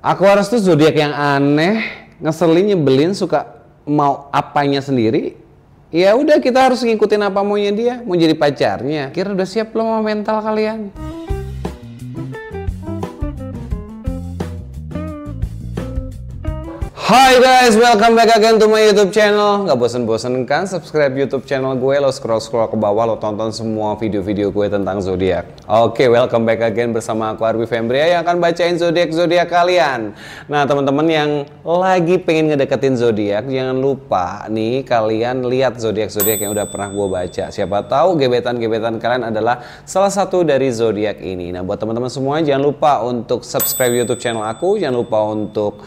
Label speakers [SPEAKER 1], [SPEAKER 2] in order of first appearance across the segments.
[SPEAKER 1] Aquarius tuh zodiak yang aneh, ngeselin, nyebelin, suka mau apanya sendiri. Ya udah, kita harus ngikutin apa maunya dia, mau jadi pacarnya. Kira udah siap belum sama mental kalian? Hai guys, welcome back again to my YouTube channel. Gak bosen-bosen kan subscribe YouTube channel gue? Lo scroll ke bawah, lo tonton semua video-video gue tentang zodiak. Oke, welcome back again bersama aku Arby Fembria yang akan bacain zodiak kalian. Nah, teman-teman yang lagi pengen ngedeketin zodiak, jangan lupa nih kalian lihat zodiak yang udah pernah gue baca. Siapa tahu gebetan-gebetan kalian adalah salah satu dari zodiak ini. Nah, buat teman-teman semua jangan lupa untuk subscribe YouTube channel aku, jangan lupa untuk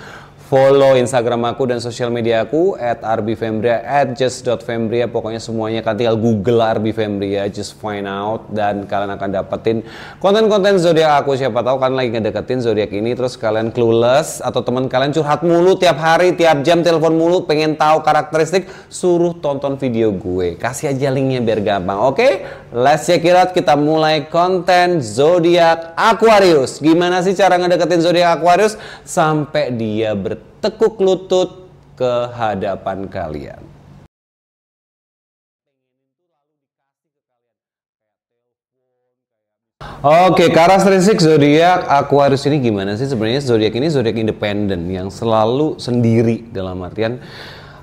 [SPEAKER 1] follow Instagram aku dan sosial media aku @arbifembria, @just.fembria. Pokoknya semuanya kan tinggal Google Arby Fembria, just find out, dan kalian akan dapetin konten-konten zodiak aku. Siapa tahu kan lagi ngedeketin zodiak ini terus kalian clueless, atau teman kalian curhat mulu tiap hari, tiap jam telepon mulu, pengen tahu karakteristik, suruh tonton video gue. Kasih aja linknya biar gampang. Oke, let's check it out. Kita mulai konten zodiak Aquarius. Gimana sih cara ngedeketin zodiak Aquarius sampai dia bertekuk lutut ke hadapan kalian? Oke, karakteristik zodiak Aquarius ini gimana sih sebenarnya? Zodiak ini zodiak independen yang selalu sendiri, dalam artian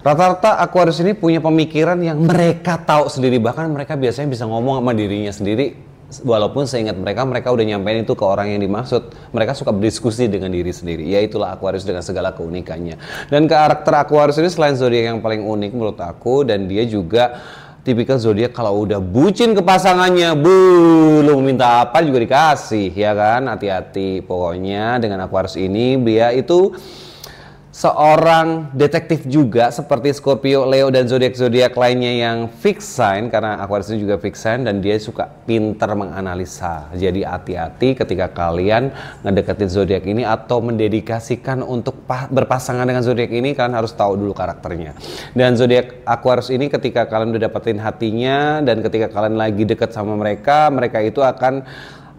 [SPEAKER 1] rata-rata Aquarius ini punya pemikiran yang mereka tahu sendiri, bahkan mereka biasanya bisa ngomong sama dirinya sendiri. Walaupun seingat mereka udah nyampein itu ke orang yang dimaksud. Mereka suka berdiskusi dengan diri sendiri. Ya, itulah Aquarius dengan segala keunikannya. Dan karakter Aquarius ini selain zodiak yang paling unik menurut aku, dan dia juga tipikal zodiak kalau udah bucin ke pasangannya, lu minta apa juga dikasih, ya kan? Hati-hati pokoknya dengan Aquarius ini. Dia itu seorang detektif juga seperti Scorpio, Leo, dan zodiak-zodiak lainnya yang fixed sign, karena Aquarius ini juga fixed sign dan dia suka pinter menganalisa. Jadi hati-hati ketika kalian ngedeketin zodiak ini atau mendedikasikan untuk berpasangan dengan zodiak ini, kalian harus tahu dulu karakternya. Dan zodiak Aquarius ini ketika kalian udah dapetin hatinya dan ketika kalian lagi deket sama mereka itu akan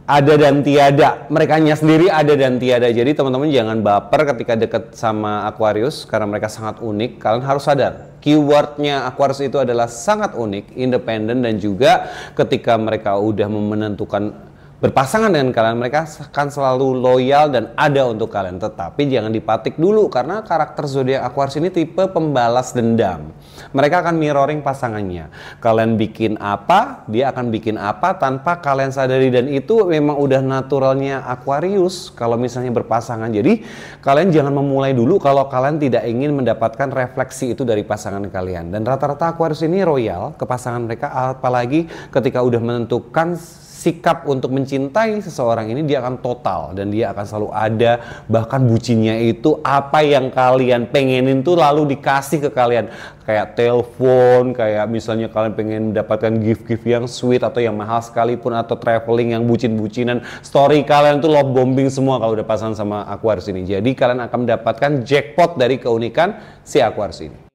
[SPEAKER 1] ada dan tiada, merekanya sendiri ada dan tiada. Jadi teman-teman jangan baper ketika deket sama Aquarius karena mereka sangat unik. Kalian harus sadar, keywordnya Aquarius itu adalah sangat unik, independen, dan juga ketika mereka udah menentukan berpasangan dengan kalian, mereka akan selalu loyal dan ada untuk kalian. Tetapi jangan dipatik dulu, karena karakter zodiak Aquarius ini tipe pembalas dendam. Mereka akan mirroring pasangannya. Kalian bikin apa, dia akan bikin apa tanpa kalian sadari, dan itu memang udah naturalnya Aquarius kalau misalnya berpasangan. Jadi kalian jangan memulai dulu kalau kalian tidak ingin mendapatkan refleksi itu dari pasangan kalian. Dan rata-rata Aquarius ini royal ke pasangan mereka, apalagi ketika udah menentukan sikap untuk mencintai seseorang ini, dia akan total dan dia akan selalu ada. Bahkan bucinnya itu apa yang kalian pengenin tuh lalu dikasih ke kalian, kayak telepon, kayak misalnya kalian pengen mendapatkan gift-gift yang sweet atau yang mahal sekalipun, atau traveling yang bucin-bucinan. Story kalian tuh love bombing semua kalau udah pasangan sama Aquarius ini. Jadi kalian akan mendapatkan jackpot dari keunikan si Aquarius ini.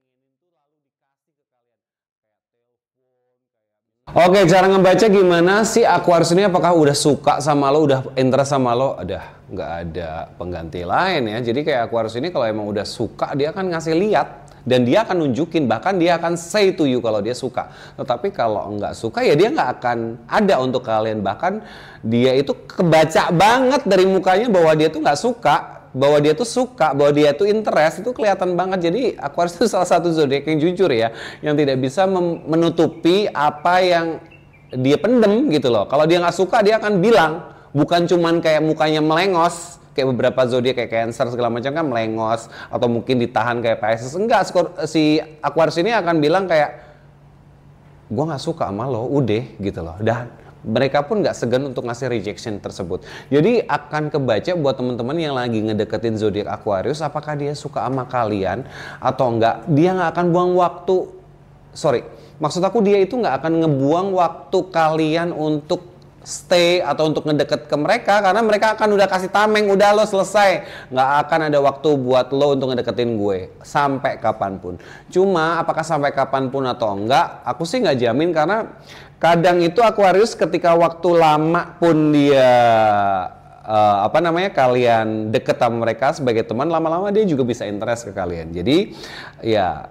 [SPEAKER 1] Oke, cara ngebaca gimana sih Aquarius ini? Apakah udah suka sama lo, udah interest sama lo? Nggak ada pengganti lain ya. Jadi kayak Aquarius ini kalau emang udah suka, dia akan ngasih lihat dan dia akan nunjukin, bahkan dia akan say to you kalau dia suka. Tetapi kalau nggak suka ya dia nggak akan ada untuk kalian. Bahkan dia itu kebaca banget dari mukanya bahwa dia tuh nggak suka, bahwa dia tuh suka, bahwa dia tuh interest, itu kelihatan banget. Jadi Aquarius itu salah satu zodiak yang jujur ya, yang tidak bisa menutupi apa yang dia pendem gitu loh. Kalau dia nggak suka, dia akan bilang, bukan cuman kayak mukanya melengos kayak beberapa zodiak kayak Cancer segala macam kan melengos, atau mungkin ditahan kayak Pisces. Enggak, si Aquarius ini akan bilang kayak, gua nggak suka sama lo, udah gitu loh. Dan mereka pun nggak segan untuk ngasih rejection tersebut. Jadi akan kebaca buat teman-teman yang lagi ngedeketin zodiak Aquarius, apakah dia suka sama kalian atau enggak. Dia nggak akan buang waktu, maksud aku dia itu nggak akan ngebuang waktu kalian untuk stay atau untuk ngedeket ke mereka, karena mereka akan udah kasih tameng, udah lo selesai, nggak akan ada waktu buat lo untuk ngedeketin gue sampai kapanpun. Cuma apakah sampai kapanpun atau enggak, aku sih nggak jamin, karena kadang itu Aquarius ketika waktu lama pun dia apa namanya, kalian deket sama mereka sebagai teman, lama-lama dia juga bisa interest ke kalian. Jadi ya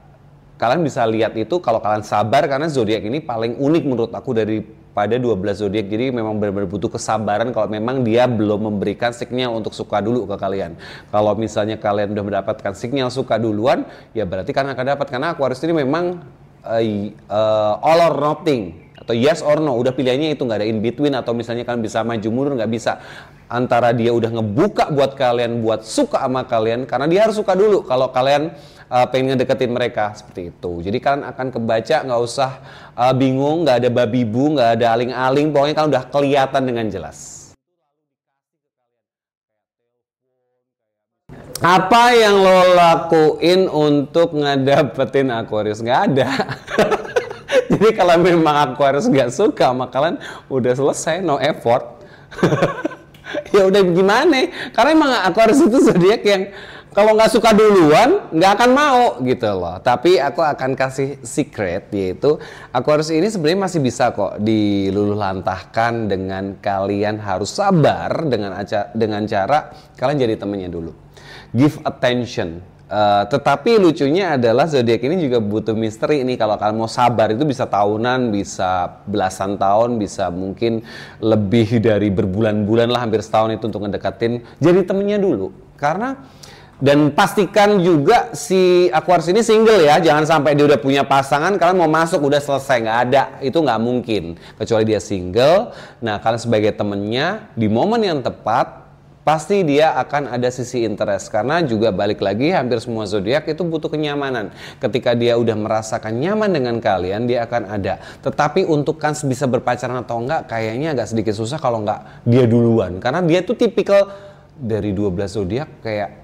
[SPEAKER 1] kalian bisa lihat itu kalau kalian sabar, karena zodiak ini paling unik menurut aku daripada 12 zodiak. Jadi memang benar-benar butuh kesabaran kalau memang dia belum memberikan sinyal untuk suka dulu ke kalian. Kalau misalnya kalian udah mendapatkan sinyal suka duluan, ya berarti kalian akan dapat. Karena Aquarius ini memang all or nothing atau yes or no, udah pilihannya itu, nggak ada in between. Atau misalnya kalian bisa maju mundur, nggak bisa. Antara dia udah ngebuka buat kalian buat suka sama kalian, karena dia harus suka dulu kalau kalian pengen ngedeketin mereka, seperti itu. Jadi kalian akan kebaca, nggak usah bingung, nggak ada babi bu, nggak ada aling-aling, pokoknya kalian udah kelihatan dengan jelas. Apa yang lo lakuin untuk ngedapetin Aquarius? Nggak ada. Jadi kalau memang Aquarius nggak suka sama kalian, udah selesai, no effort. Ya udah gimana? Karena emang Aquarius itu zodiak yang kalau nggak suka duluan nggak akan mau gitu loh. Tapi aku akan kasih secret, yaitu Aquarius ini sebenarnya masih bisa kok diluluhlantahkan dengan kalian harus sabar dengan cara kalian jadi temennya dulu. Give attention. Tetapi lucunya adalah zodiak ini juga butuh misteri nih. Kalau kalian mau sabar itu bisa tahunan, bisa belasan tahun, bisa mungkin lebih dari berbulan-bulan lah, hampir setahun itu untuk ngedekatin. Jadi temennya dulu. Karena dan pastikan juga si Aquarius ini single ya. Jangan sampai dia udah punya pasangan, kalian mau masuk udah selesai, nggak ada. Itu nggak mungkin. Kecuali dia single. Nah, kalian sebagai temennya di momen yang tepat, pasti dia akan ada sisi interest. Karena juga balik lagi, hampir semua zodiak itu butuh kenyamanan. Ketika dia udah merasakan nyaman dengan kalian, dia akan ada. Tetapi untuk kan bisa berpacaran atau enggak, kayaknya agak sedikit susah kalau enggak dia duluan. Karena dia tuh tipikal dari 12 zodiak, kayak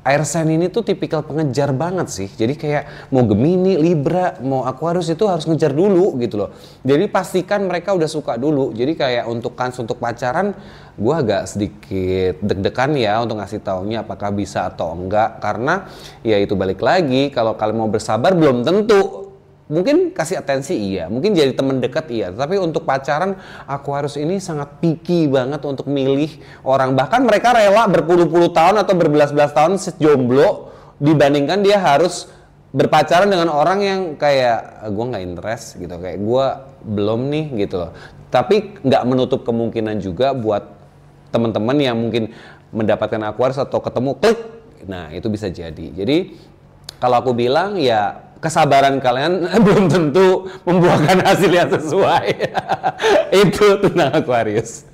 [SPEAKER 1] air sign ini tuh tipikal pengejar banget sih. Jadi kayak mau Gemini, Libra, mau Aquarius itu harus ngejar dulu gitu loh. Jadi pastikan mereka udah suka dulu. Jadi kayak untuk pacaran, gue agak sedikit deg-degan ya untuk ngasih taunya apakah bisa atau enggak. Karena ya itu balik lagi, kalau kalian mau bersabar belum tentu. Mungkin kasih atensi iya, mungkin jadi teman dekat iya, tapi untuk pacaran Aquarius ini sangat picky banget untuk milih orang. Bahkan mereka rela berpuluh-puluh tahun atau berbelas-belas tahun jomblo dibandingkan dia harus berpacaran dengan orang yang kayak gue nggak interest gitu, kayak gue belum nih gitu loh. Tapi nggak menutup kemungkinan juga buat teman-teman yang mungkin mendapatkan Aquarius atau ketemu klik, nah itu bisa jadi. Jadi kalau aku bilang ya, kesabaran kalian belum tentu membuahkan hasil yang sesuai. Itu tentang Aquarius.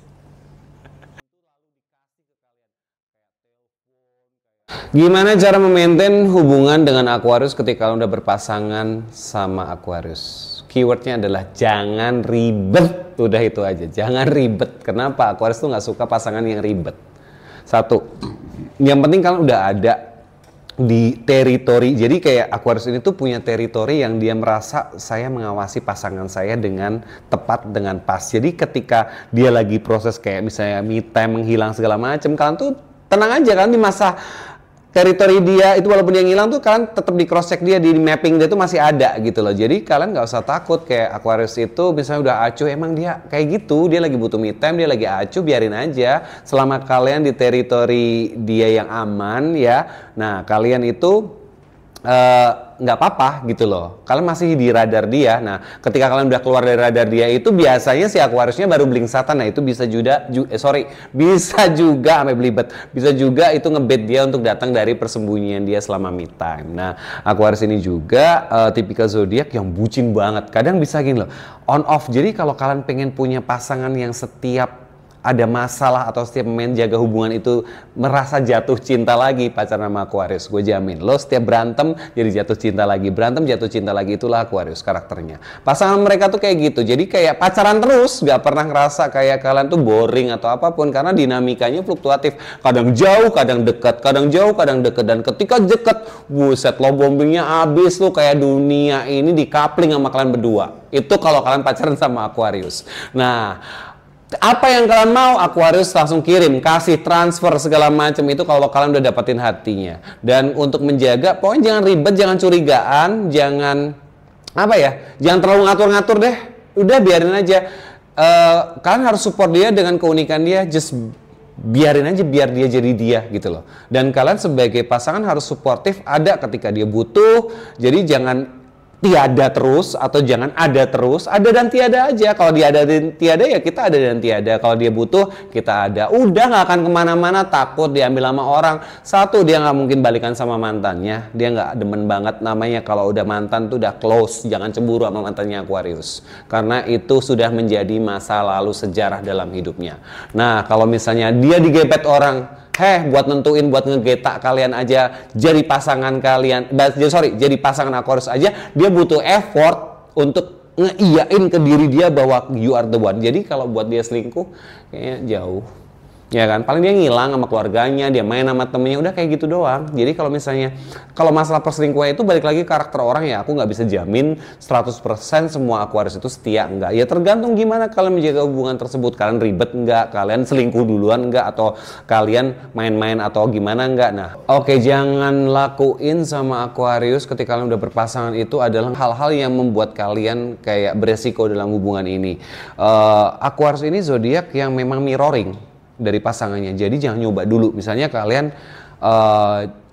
[SPEAKER 1] Gimana cara memaintain hubungan dengan Aquarius ketika kalian udah berpasangan sama Aquarius? Keywordnya adalah jangan ribet. Udah itu aja, jangan ribet. Kenapa? Aquarius tuh nggak suka pasangan yang ribet. Satu, yang penting kalian udah ada di teritori. Jadi kayak Aquarius ini tuh punya teritori yang dia merasa saya mengawasi pasangan saya dengan tepat, dengan pas. Jadi ketika dia lagi proses kayak misalnya me time, menghilang segala macam, kalian tuh tenang aja kan di masa teritori dia itu, walaupun dia ngilang tuh kalian tetap di cross check dia, di mapping dia tuh masih ada gitu loh. Jadi kalian nggak usah takut kayak Aquarius itu misalnya udah acuh, emang dia kayak gitu, dia lagi butuh me time, dia lagi acuh, biarin aja selama kalian di teritori dia yang aman ya. Nah kalian itu nggak apa-apa gitu loh, kalian masih di radar dia. Nah ketika kalian udah keluar dari radar dia itu biasanya si Aquariusnya baru blingsatan. Nah itu bisa bisa juga sampai belibet, bisa juga itu ngebet dia untuk datang dari persembunyian dia selama me time. Nah Aquarius ini juga tipikal zodiak yang bucin banget, kadang bisa gini loh, on off. Jadi kalau kalian pengen punya pasangan yang setiap ada masalah atau setiap menjaga hubungan itu merasa jatuh cinta lagi pacaran sama Aquarius, gue jamin lo setiap berantem jadi jatuh cinta lagi, berantem jatuh cinta lagi. Itulah Aquarius karakternya. Pasangan mereka tuh kayak gitu, jadi kayak pacaran terus, gak pernah ngerasa kayak kalian tuh boring atau apapun, karena dinamikanya fluktuatif, kadang jauh kadang dekat, kadang jauh kadang deket. Dan ketika deket, buset lo bombingnya abis, lo kayak dunia ini di coupling sama kalian berdua. Itu kalau kalian pacaran sama Aquarius. Nah apa yang kalian mau, Aquarius langsung kirim, kasih transfer segala macam itu kalau kalian udah dapetin hatinya. Dan untuk menjaga, pokoknya jangan ribet, jangan curigaan, jangan apa ya, jangan terlalu ngatur-ngatur deh. Udah biarin aja. Kalian harus support dia dengan keunikan dia, just biarin aja biar dia jadi dia gitu loh. Dan kalian sebagai pasangan harus suportif, ada ketika dia butuh. Jadi jangan tiada terus atau jangan ada terus, ada dan tiada aja. Kalau dia ada dan tiada ya kita ada dan tiada. Kalau dia butuh kita ada. Udah nggak akan kemana-mana, takut diambil sama orang. Satu, dia nggak mungkin balikan sama mantannya, dia nggak demen banget. Namanya kalau udah mantan tuh udah close. Jangan cemburu sama mantannya Aquarius, karena itu sudah menjadi masa lalu sejarah dalam hidupnya. Nah kalau misalnya dia digebet orang, buat nentuin, buat ngegetak kalian aja jadi pasangan kalian, jadi pasangan Aquarius aja, dia butuh effort untuk ngeiyain ke diri dia bahwa you are the one. Jadi kalau buat dia selingkuh, kayaknya jauh. Ya kan, paling dia ngilang sama keluarganya, dia main sama temennya, udah kayak gitu doang. Jadi kalau misalnya, kalau masalah perselingkuhan itu balik lagi karakter orang ya, aku nggak bisa jamin 100% semua Aquarius itu setia, enggak. Ya tergantung gimana kalian menjaga hubungan tersebut, kalian ribet enggak, kalian selingkuh duluan enggak, atau kalian main-main atau gimana enggak. Nah, oke, jangan lakuin sama Aquarius ketika kalian udah berpasangan itu adalah hal-hal yang membuat kalian kayak beresiko dalam hubungan ini. Aquarius ini zodiak yang memang mirroring dari pasangannya, jadi jangan nyoba dulu. Misalnya kalian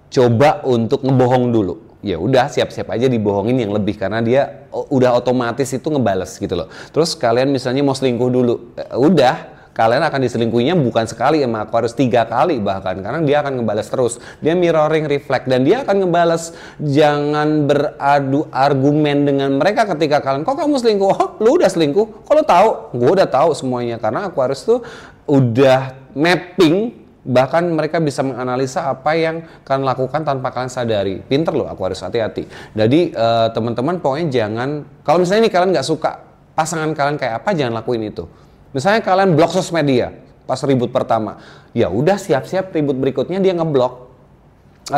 [SPEAKER 1] coba untuk ngebohong dulu, ya udah siap-siap aja dibohongin yang lebih, karena dia udah otomatis itu ngebales gitu loh. Terus kalian misalnya mau selingkuh dulu, udah kalian akan diselingkuhinya bukan sekali sama Aquarius, 3 kali bahkan, karena dia akan ngebales terus. Dia mirroring, reflect, dan dia akan ngebales. Jangan beradu argumen dengan mereka ketika kalian, kok kamu selingkuh? Oh, lu udah selingkuh? Kok lu tahu? Gue udah tahu semuanya, karena Aquarius tuh udah mapping, bahkan mereka bisa menganalisa apa yang kalian lakukan tanpa kalian sadari. Pinter loh Aquarius, hati-hati. Jadi teman-teman pokoknya jangan, kalau misalnya ini kalian nggak suka pasangan kalian kayak apa, jangan lakuin itu. Misalnya kalian blok sosmed dia pas ribut pertama, ya udah siap-siap ribut berikutnya dia ngeblok.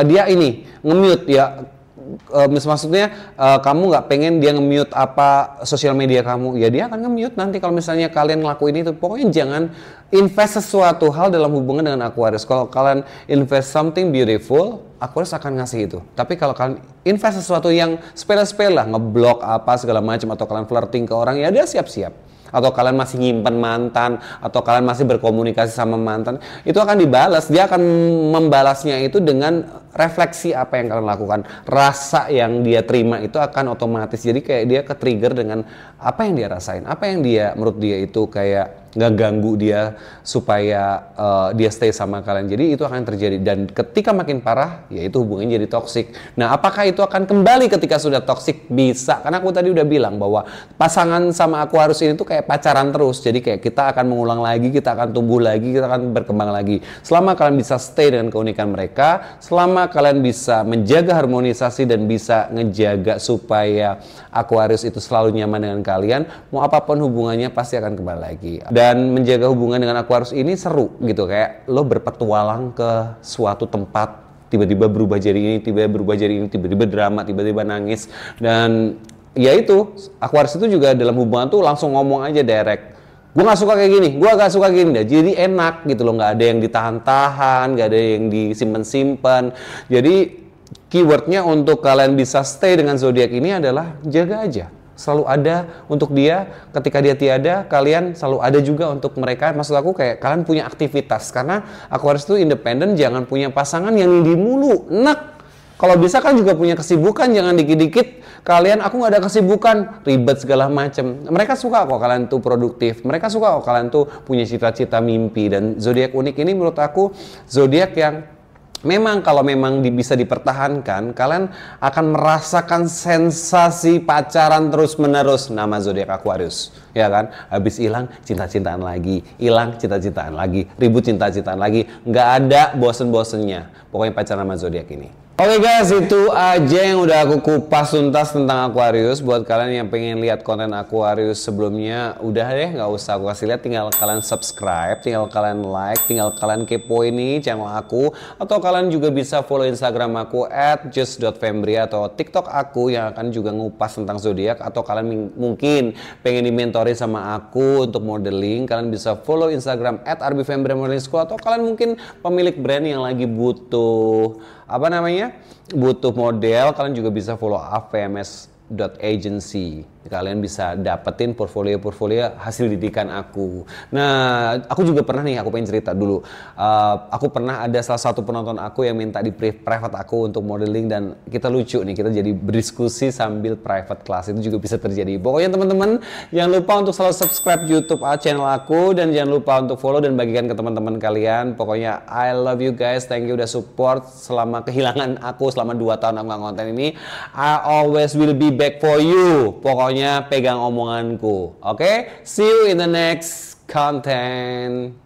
[SPEAKER 1] Dia ini nge-mute ya. Maksudnya kamu nggak pengen dia nge-mute apa sosial media kamu, ya dia akan nge-mute nanti kalau misalnya kalian ngelakuin itu. Pokoknya jangan invest sesuatu hal dalam hubungan dengan Aquarius. Kalau kalian invest something beautiful, Aquarius akan ngasih itu. Tapi kalau kalian invest sesuatu yang sepele-sepele lah, ngeblok apa segala macam, atau kalian flirting ke orang, ya dia siap-siap. Atau kalian masih nyimpen mantan, atau kalian masih berkomunikasi sama mantan, itu akan dibalas. Dia akan membalasnya itu dengan refleksi apa yang kalian lakukan. Rasa yang dia terima itu akan otomatis, jadi kayak dia ke-trigger dengan apa yang dia rasain, apa yang dia, menurut dia itu kayak nggak ganggu dia supaya dia stay sama kalian. Jadi itu akan terjadi, dan ketika makin parah ya itu hubungannya jadi toksik. Nah, apakah itu akan kembali ketika sudah toksik? Bisa, karena aku tadi udah bilang bahwa pasangan sama Aquarius ini tuh kayak pacaran terus. Jadi kayak kita akan mengulang lagi, kita akan tumbuh lagi, kita akan berkembang lagi. Selama kalian bisa stay dengan keunikan mereka, selama kalian bisa menjaga harmonisasi dan bisa ngejaga supaya Aquarius itu selalu nyaman dengan kalian, mau apapun hubungannya pasti akan kembali lagi. Dan menjaga hubungan dengan Aquarius ini seru gitu, kayak lo berpetualang ke suatu tempat, tiba-tiba berubah jadi ini, tiba-tiba berubah jadi ini, tiba-tiba drama, tiba-tiba nangis. Dan ya itu, Aquarius itu juga dalam hubungan tuh langsung ngomong aja direct. Gue gak suka kayak gini, gue gak suka gini deh. Jadi enak gitu loh, gak ada yang ditahan-tahan, gak ada yang disimpan-simpan. Jadi keywordnya untuk kalian bisa stay dengan zodiak ini adalah jaga aja. Selalu ada untuk dia, ketika dia tiada, kalian selalu ada juga untuk mereka. Maksud aku kayak kalian punya aktivitas, karena Aquarius itu independen, jangan punya pasangan yang di mulu. Enak. Kalau bisa kan juga punya kesibukan, jangan dikit-dikit kalian aku nggak ada kesibukan, ribet segala macem. Mereka suka kok kalian tuh produktif, mereka suka kok kalian tuh punya cita-cita, mimpi. Dan zodiak unik ini menurut aku zodiak yang memang kalau memang bisa dipertahankan, kalian akan merasakan sensasi pacaran terus-menerus. Nama zodiak Aquarius, ya kan? Habis hilang cinta-cintaan lagi, hilang cinta-cintaan lagi, ribut cinta-cintaan lagi, nggak ada bosen-bosennya. Pokoknya pacaran sama zodiak ini. Oke guys, itu aja yang udah aku kupas tuntas tentang Aquarius. Buat kalian yang pengen lihat konten Aquarius sebelumnya, udah deh, nggak usah aku kasih lihat. Tinggal kalian subscribe, tinggal kalian like, tinggal kalian kepo ini channel aku. Atau kalian juga bisa follow Instagram aku @just.fembria, atau TikTok aku yang akan juga ngupas tentang zodiak. Atau kalian mungkin pengen dimentori sama aku untuk modeling, kalian bisa follow Instagram @arbifembria modeling school. Atau kalian mungkin pemilik brand yang lagi butuh butuh model, kalian juga bisa follow avms.agency. kalian bisa dapetin portfolio hasil didikan aku. Nah, aku juga pernah nih, aku pengen cerita dulu. Aku pernah ada salah satu penonton aku yang minta di private aku untuk modeling, dan kita lucu nih, kita jadi berdiskusi sambil private class. Itu juga bisa terjadi. Pokoknya teman-teman, jangan lupa untuk selalu subscribe YouTube channel aku, dan jangan lupa untuk follow dan bagikan ke teman-teman kalian. Pokoknya I love you guys, thank you udah support selama kehilangan aku selama 2 tahun aku nggak konten ini. I always will be back for you. Pokoknya pegang omonganku. Oke? See you in the next content.